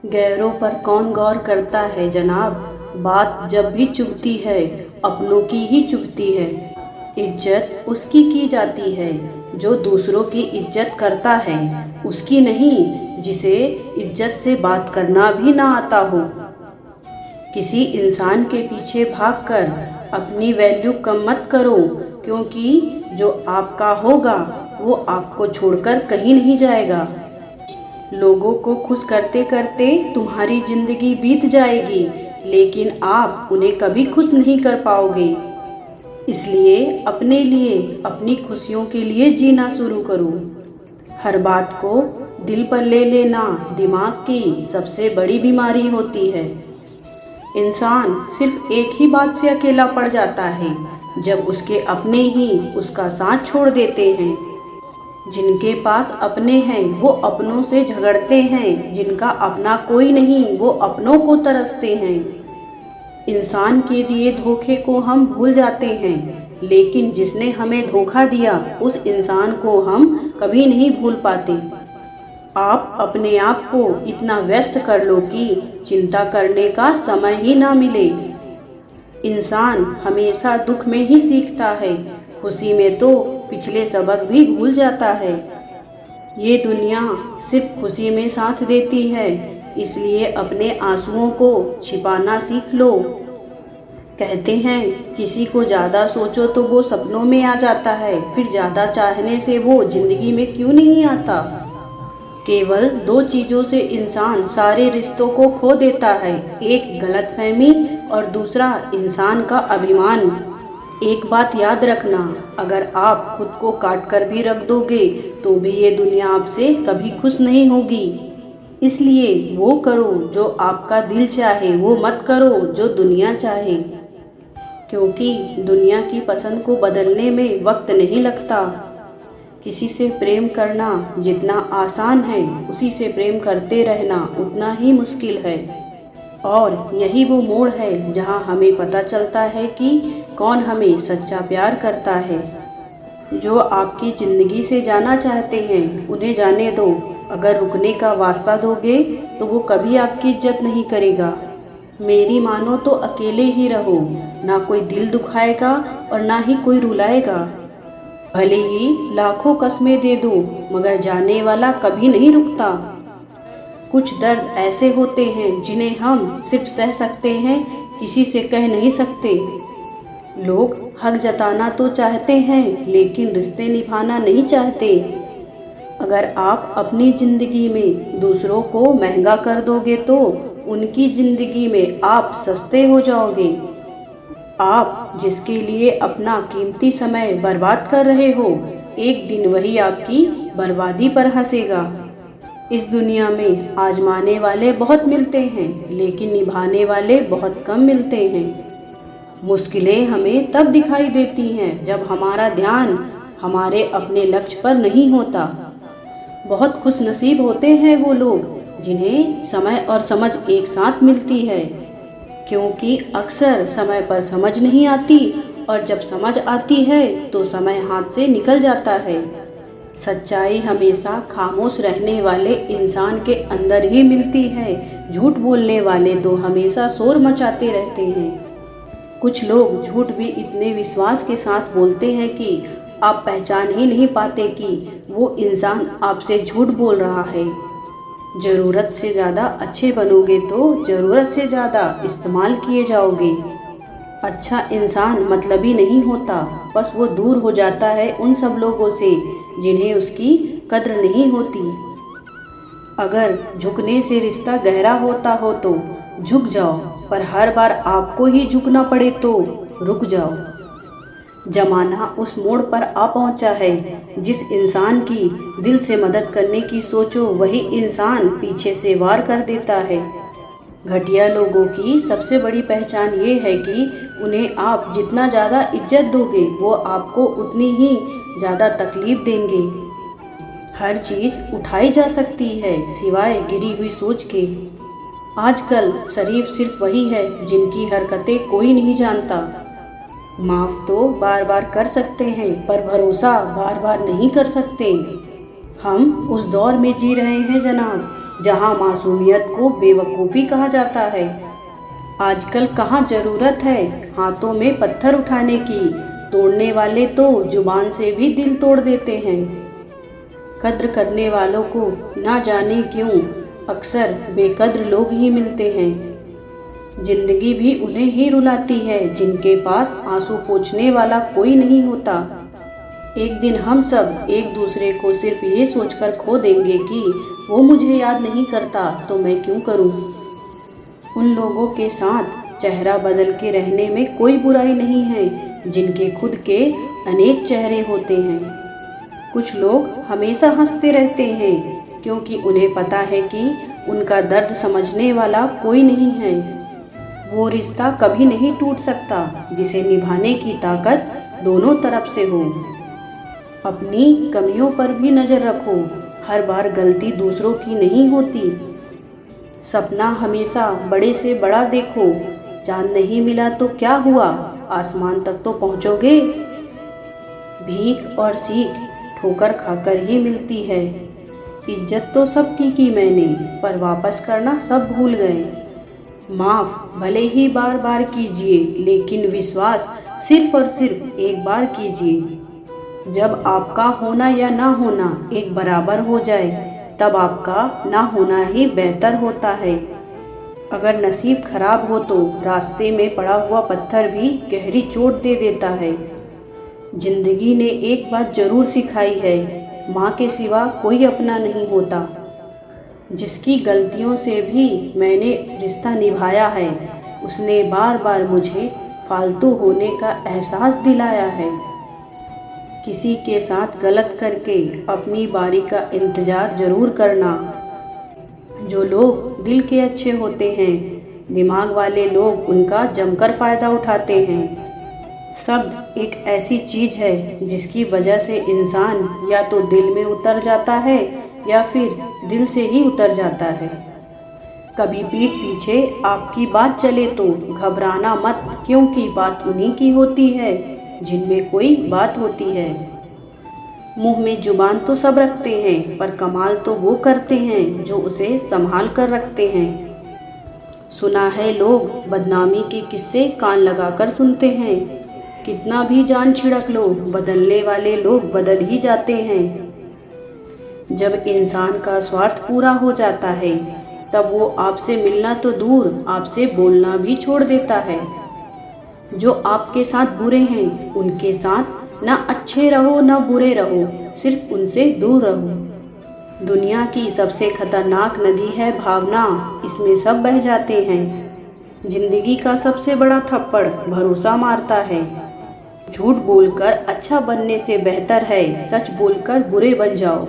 गैरों पर कौन गौर करता है जनाब, बात जब भी चुभती है अपनों की ही चुभती है। इज्जत उसकी की जाती है जो दूसरों की इज्जत करता है, उसकी नहीं जिसे इज्जत से बात करना भी ना आता हो। किसी इंसान के पीछे भागकर अपनी वैल्यू कम मत करो, क्योंकि जो आपका होगा वो आपको छोड़कर कहीं नहीं जाएगा। लोगों को खुश करते करते तुम्हारी जिंदगी बीत जाएगी, लेकिन आप उन्हें कभी खुश नहीं कर पाओगे। इसलिए अपने लिए, अपनी खुशियों के लिए जीना शुरू करो। हर बात को दिल पर ले लेना दिमाग की सबसे बड़ी बीमारी होती है। इंसान सिर्फ एक ही बात से अकेला पड़ जाता है, जब उसके अपने ही उसका साथ छोड़ देते हैं। जिनके पास अपने हैं वो अपनों से झगड़ते हैं, जिनका अपना कोई नहीं वो अपनों को तरसते हैं। इंसान के दिए धोखे को हम भूल जाते हैं, लेकिन जिसने हमें धोखा दिया उस इंसान को हम कभी नहीं भूल पाते। आप अपने आप को इतना व्यस्त कर लो कि चिंता करने का समय ही ना मिले। इंसान हमेशा दुख में ही सीखता है, खुशी में तो पिछले सबक भी भूल जाता है। ये दुनिया सिर्फ खुशी में साथ देती है, इसलिए अपने आंसुओं को छिपाना सीख लो। कहते हैं किसी को ज़्यादा सोचो तो वो सपनों में आ जाता है, फिर ज़्यादा चाहने से वो जिंदगी में क्यों नहीं आता। केवल दो चीज़ों से इंसान सारे रिश्तों को खो देता है, एक गलतफहमी और दूसरा इंसान का अभिमान। एक बात याद रखना, अगर आप खुद को काट कर भी रख दोगे तो भी ये दुनिया आपसे कभी खुश नहीं होगी। इसलिए वो करो जो आपका दिल चाहे, वो मत करो जो दुनिया चाहे, क्योंकि दुनिया की पसंद को बदलने में वक्त नहीं लगता। किसी से प्रेम करना जितना आसान है, उसी से प्रेम करते रहना उतना ही मुश्किल है। और यही वो मोड़ है जहाँ हमें पता चलता है कि कौन हमें सच्चा प्यार करता है। जो आपकी ज़िंदगी से जाना चाहते हैं उन्हें जाने दो, अगर रुकने का वास्ता दोगे तो वो कभी आपकी इज्जत नहीं करेगा। मेरी मानो तो अकेले ही रहो, ना कोई दिल दुखाएगा और ना ही कोई रुलाएगा। भले ही लाखों कस्में दे दो, मगर जाने वाला कभी नहीं रुकता। कुछ दर्द ऐसे होते हैं जिन्हें हम सिर्फ सह सकते हैं, किसी से कह नहीं सकते। लोग हक जताना तो चाहते हैं, लेकिन रिश्ते निभाना नहीं चाहते। अगर आप अपनी ज़िंदगी में दूसरों को महंगा कर दोगे तो उनकी ज़िंदगी में आप सस्ते हो जाओगे। आप जिसके लिए अपना कीमती समय बर्बाद कर रहे हो, एक दिन वही आपकी बर्बादी पर हंसेगा। इस दुनिया में आजमाने वाले बहुत मिलते हैं, लेकिन निभाने वाले बहुत कम मिलते हैं। मुश्किलें हमें तब दिखाई देती हैं जब हमारा ध्यान हमारे अपने लक्ष्य पर नहीं होता। बहुत खुशनसीब होते हैं वो लोग जिन्हें समय और समझ एक साथ मिलती है, क्योंकि अक्सर समय पर समझ नहीं आती और जब समझ आती है तो समय हाथ से निकल जाता है। सच्चाई हमेशा खामोश रहने वाले इंसान के अंदर ही मिलती है, झूठ बोलने वाले तो हमेशा शोर मचाते रहते हैं। कुछ लोग झूठ भी इतने विश्वास के साथ बोलते हैं कि आप पहचान ही नहीं पाते कि वो इंसान आपसे झूठ बोल रहा है। ज़रूरत से ज़्यादा अच्छे बनोगे तो ज़रूरत से ज़्यादा इस्तेमाल किए जाओगे। अच्छा इंसान मतलबी नहीं होता, बस वो दूर हो जाता है उन सब लोगों से जिन्हें उसकी कद्र नहीं होती। अगर झुकने से रिश्ता गहरा होता हो तो झुक जाओ, पर हर बार आपको ही झुकना पड़े तो रुक जाओ। जमाना उस मोड़ पर आ पहुंचा है, जिस इंसान की दिल से मदद करने की सोचो वही इंसान पीछे से वार कर देता है। घटिया लोगों की सबसे बड़ी पहचान ये है कि उन्हें आप जितना ज़्यादा इज्जत दोगे वो आपको उतनी ही ज़्यादा तकलीफ देंगे। हर चीज़ उठाई जा सकती है सिवाय गिरी हुई सोच के। आजकल शरीफ सिर्फ वही है जिनकी हरकतें कोई नहीं जानता। माफ़ तो बार बार कर सकते हैं, पर भरोसा बार बार नहीं कर सकते। हम उस दौर में जी रहे हैं जनाब, जहाँ मासूमियत को बेवकूफ़ी कहा जाता है। आजकल कहाँ ज़रूरत है हाथों में पत्थर उठाने की, तोड़ने वाले तो जुबान से भी दिल तोड़ देते हैं। कद्र करने वालों को ना जाने क्यों अक्सर बेकद्र लोग ही मिलते हैं। जिंदगी भी उन्हें ही रुलाती है जिनके पास आंसू पोंछने वाला कोई नहीं होता। एक दिन हम सब एक दूसरे को सिर्फ ये सोचकर खो देंगे कि वो मुझे याद नहीं करता तो मैं क्यों करूं। उन लोगों के साथ चेहरा बदल के रहने में कोई बुराई नहीं है जिनके खुद के अनेक चेहरे होते हैं। कुछ लोग हमेशा हंसते रहते हैं क्योंकि उन्हें पता है कि उनका दर्द समझने वाला कोई नहीं है। वो रिश्ता कभी नहीं टूट सकता जिसे निभाने की ताकत दोनों तरफ से हो। अपनी कमियों पर भी नज़र रखो, हर बार गलती दूसरों की नहीं होती। सपना हमेशा बड़े से बड़ा देखो, चांद नहीं मिला तो क्या हुआ, आसमान तक तो पहुँचोगे। भीख और सीख ठोकर खाकर ही मिलती है। इज्जत तो सबकी की मैंने, पर वापस करना सब भूल गए। माफ़ भले ही बार बार कीजिए, लेकिन विश्वास सिर्फ और सिर्फ एक बार कीजिए। जब आपका होना या ना होना एक बराबर हो जाए, तब आपका ना होना ही बेहतर होता है। अगर नसीब खराब हो तो रास्ते में पड़ा हुआ पत्थर भी गहरी चोट दे देता है। जिंदगी ने एक बात जरूर सिखाई है, माँ के सिवा कोई अपना नहीं होता। जिसकी गलतियों से भी मैंने रिश्ता निभाया है, उसने बार बार मुझे फालतू होने का एहसास दिलाया है। किसी के साथ गलत करके अपनी बारी का इंतज़ार ज़रूर करना। जो लोग दिल के अच्छे होते हैं, दिमाग वाले लोग उनका जमकर फ़ायदा उठाते हैं। शब्द एक ऐसी चीज़ है जिसकी वजह से इंसान या तो दिल में उतर जाता है या फिर दिल से ही उतर जाता है। कभी पीठ पीछे आपकी बात चले तो घबराना मत, क्योंकि बात उन्हीं की होती है जिनमें कोई बात होती है। मुंह में जुबान तो सब रखते हैं, पर कमाल तो वो करते हैं जो उसे संभाल कर रखते हैं। सुना है लोग बदनामी के किस्से कान लगाकर सुनते हैं। कितना भी जान छिड़क लो, बदलने वाले लोग बदल ही जाते हैं। जब इंसान का स्वार्थ पूरा हो जाता है, तब वो आपसे मिलना तो दूर, आपसे बोलना भी छोड़ देता है। जो आपके साथ बुरे हैं, उनके साथ ना अच्छे रहो ना बुरे रहो, सिर्फ उनसे दूर रहो। दुनिया की सबसे खतरनाक नदी है भावना, इसमें सब बह जाते हैं। जिंदगी का सबसे बड़ा थप्पड़ भरोसा मारता है। झूठ बोलकर अच्छा बनने से बेहतर है सच बोलकर बुरे बन जाओ।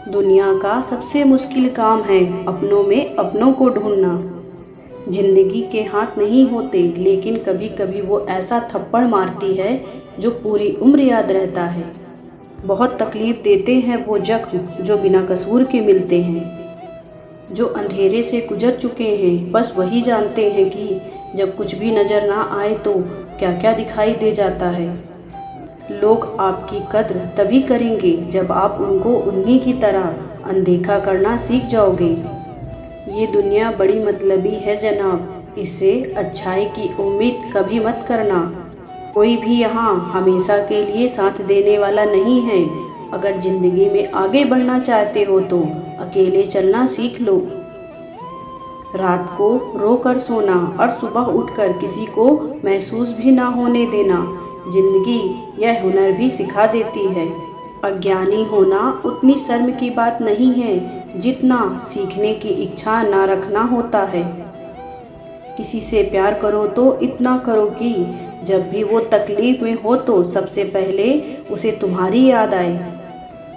दुनिया का सबसे मुश्किल काम है अपनों में अपनों को ढूंढना। जिंदगी के हाथ नहीं होते, लेकिन कभी कभी वो ऐसा थप्पड़ मारती है जो पूरी उम्र याद रहता है। बहुत तकलीफ देते हैं वो जख्म जो बिना कसूर के मिलते हैं। जो अंधेरे से गुजर चुके हैं, बस वही जानते हैं कि जब कुछ भी नज़र ना आए तो क्या क्या दिखाई दे जाता है। लोग आपकी कद्र तभी करेंगे जब आप उनको उन्हीं की तरह अनदेखा करना सीख जाओगे। ये दुनिया बड़ी मतलबी है जनाब, इससे अच्छाई की उम्मीद कभी मत करना। कोई भी यहाँ हमेशा के लिए साथ देने वाला नहीं है। अगर ज़िंदगी में आगे बढ़ना चाहते हो तो अकेले चलना सीख लो। रात को रो कर सोना और सुबह उठकर किसी को महसूस भी ना होने देना, जिंदगी यह हुनर भी सिखा देती है। अज्ञानी होना उतनी शर्म की बात नहीं है जितना सीखने की इच्छा ना रखना होता है। किसी से प्यार करो तो इतना करो कि जब भी वो तकलीफ में हो तो सबसे पहले उसे तुम्हारी याद आए।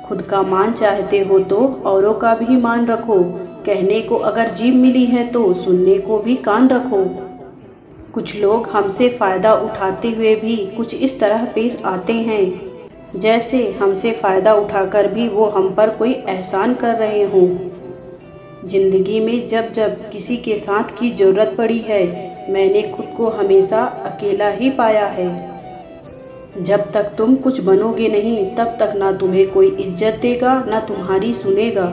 खुद का मान चाहते हो तो औरों का भी मान रखो। कहने को अगर जीभ मिली है तो सुनने को भी कान रखो। कुछ लोग हमसे फ़ायदा उठाते हुए भी कुछ इस तरह पेश आते हैं जैसे हमसे फ़ायदा उठाकर भी वो हम पर कोई एहसान कर रहे हों। ज़िंदगी में जब जब किसी के साथ की ज़रूरत पड़ी है, मैंने खुद को हमेशा अकेला ही पाया है। जब तक तुम कुछ बनोगे नहीं, तब तक ना तुम्हें कोई इज्जत देगा ना तुम्हारी सुनेगा।